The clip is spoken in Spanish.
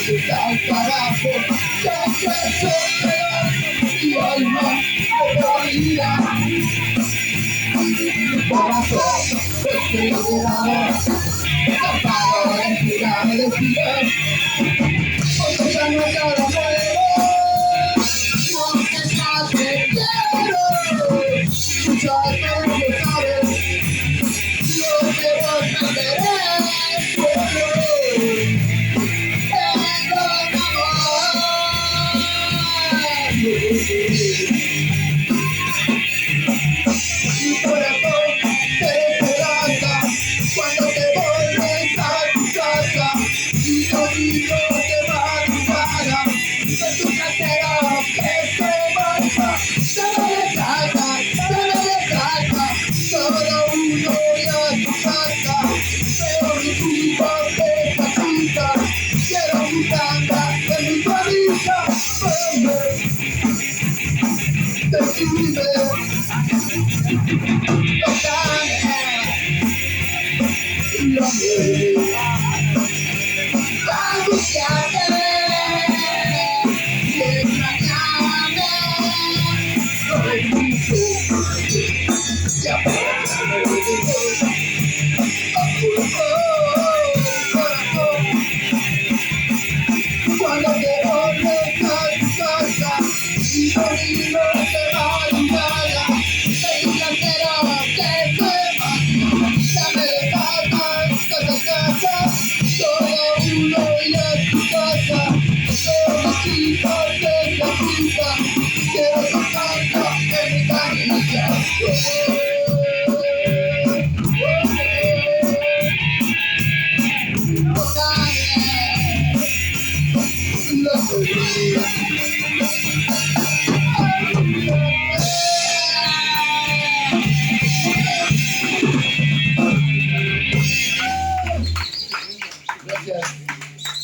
Al carajo, mi alma podría mi corazón desesperado, tapado en tirado de ciudad, porque ya no queda nuevo, no te más que quiero, ya todo lo sabes, yo te voy a querer. Mi corazón te esperanza cuando te vuelves a tu casa y conmigo te madrugada de tu cartera que se marcha. Solo le salta, solo uno y a tu casa, pero mi tipo te casita, quiero mi tanga de mi panita, decime. Cuando te vuelves a tu casa y conmigo te madrugada, te cartera que te va, dame de casa, solo uno y a tu casa, solo chicos de la pista, quiero tu casa en mi camisa.